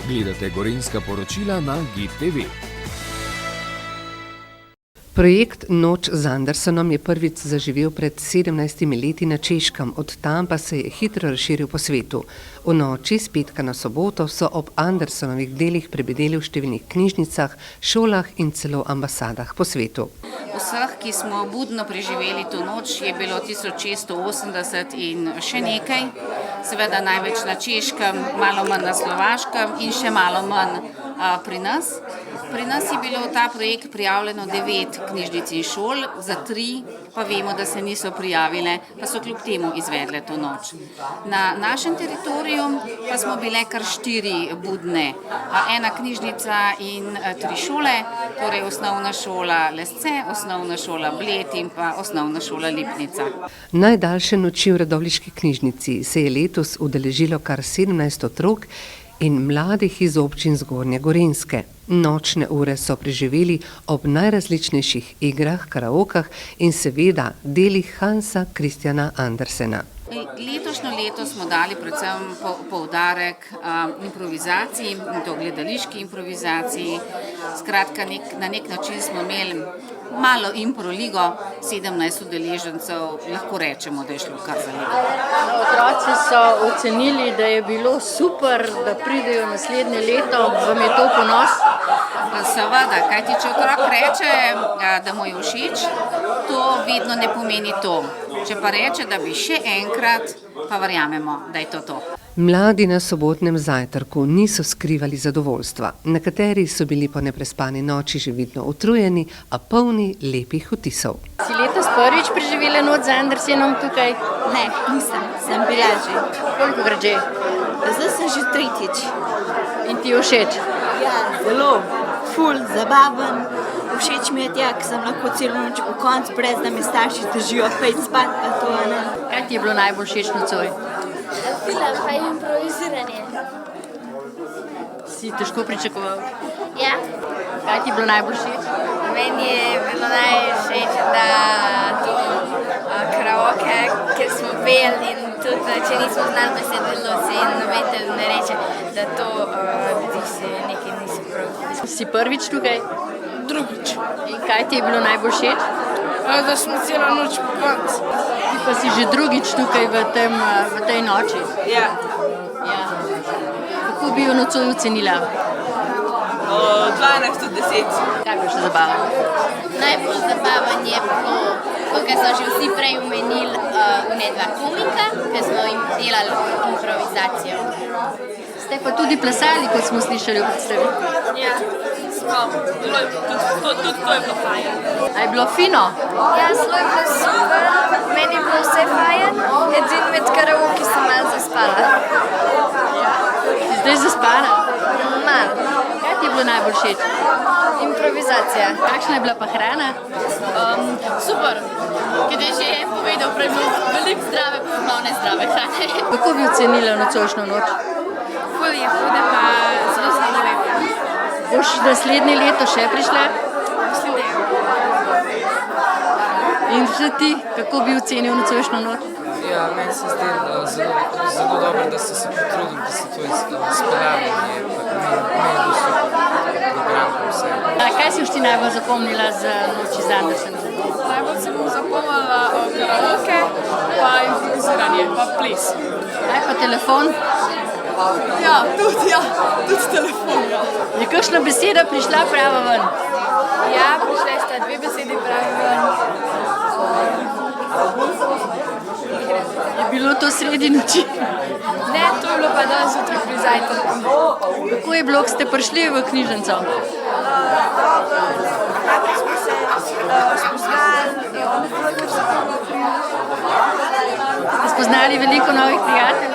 Gledate Gorenjska poročila na GIP TV. Projekt Noč z Andersenom je prvič zaživel pred 17 leti na Češkem, od tam pa se je hitro razširil po svetu. V noči s petka na soboto so ob Andersenovih delih prebedeli v številnih knjižnicah, šolah in celo ambasadah po svetu. Vseh, ki smo budno preživeli to noč, je bilo 1680 in še nekaj. Seveda največ na Češkem, malo manj na Slovaškem in še malo manj pri nas. Pri nas je bilo v ta projekt prijavljeno 9 knjižnic in šol, za 3 pa vemo, da se niso prijavile, pa so kljub temu izvedle to noč. Na našem teritoriju pa smo bile kar 4 budne, ena knjižnica in 3 šole, torej osnovna šola Lesce, osnovna šola Bled in pa osnovna šola Lipnica. Najdaljše noči v Radovljiški knjižnici se je letos udeležilo kar 17 otrok in mladih iz občin Zgornje Gorenjske. Nočne ure so preživeli ob najrazličnejših igrah, karaokah in seveda delih Hansa Christiana Andersena. Letošnjo leto smo dali predvsem poudarek improvizaciji, in to gledališki improvizaciji. Skratka, na nek način smo imeli malo improligo, 17 udeležencev, lahko rečemo, da je šlo kar za ligo. Otroci so ocenili, da je bilo super, da pridejo naslednje leto, vam je to ponos? Seveda, kajti če otrok reče, da mu je všeč, to vedno ne pomeni to. Če pa reče, da bi še enkrat, pa verjamemo, da je to to. Mladi na sobotnem zajtrku niso skrivali zadovoljstva. Nekateri so bili po neprespani noči že vidno utrujeni, a polni lepih vtisov. Si letos prvič preživela noč z Andersenom tukaj? Ne, nisem. Sem bila že. Kolikokrat že? Zdaj sem že tretjič. In ti je všeč? Ja, zelo. Ful, zabaven. Všeč mi je tja, ker sem lahko celo noč po koncu, brez da me starši držijo, pejt spat pa to, ne. Kaj ti je bilo najbolj všeč nocoj? Film pa improviziranje. Si težko pričakoval? Ja. Kaj ti je bilo najbolj všeč? Meni je bilo najvšeč, da to karaoke, ker smo peli in tudi, če nismo znali besedilo, se noben ne reče, da to, da se nekaj nisi prav. Si prvič tukaj? Drugič. In kaj ti je bilo najbolj všeč? Da smo celo noč po koncu. Ti pa si že drugič tukaj v tej noči. Ja. Kako bi jo nocoj ocenila? 12 od 10. Kaj bo še zabaven? Najbolj zabaven je bilo, kot so že vsi prej omenili, dva komika, ker smo jim delali improvizacijo. Ste pa tudi plesali, kot smo slišali v predstavitvi. Ja, smo. Tudi to je bilo fajn. A je bilo fino? Ja, zelo je bilo super, meni je bilo vse fajn, edino med karaoke sem malo zaspala. Si zdaj zaspana? Malo. Kaj ti je bilo najbolj všeč? Improvizacija. Kakšna je bila pa hrana? Super, ker je že povedal prej veliko zdrave, pa malo nezdrave hrane. Kako bi ocenila nocojšnjo noč? Ful je huda, pa zelo zanimiva. Boš naslednje leto še prišla? Mislim, da je. In še ti, kako bi ocenil nocojšnjo noč? Ja, meni se zdi zelo dobro, da ste se potrudili, da ste to izpeljali. Meni je bil super program pa vse. Kaj si ti najbolj zapomnila z noči z Andersenom? Najbolj sem mu zapomnila karaoke, pa improviziranje, pa ples. Kaj pa telefon? Ja, tudi telefon, ja. Je kakšna beseda prišla prava ven? Ja, prišle sta 2 besedi pravi ven. Je bilo to sredi noči? Ne, to je bilo pa danes zjutraj pri zajtrku. Kako je bilo, ko ste prišli v knjižnico? Najprej smo se spoznali, Ste spoznali veliko novih prijateljev?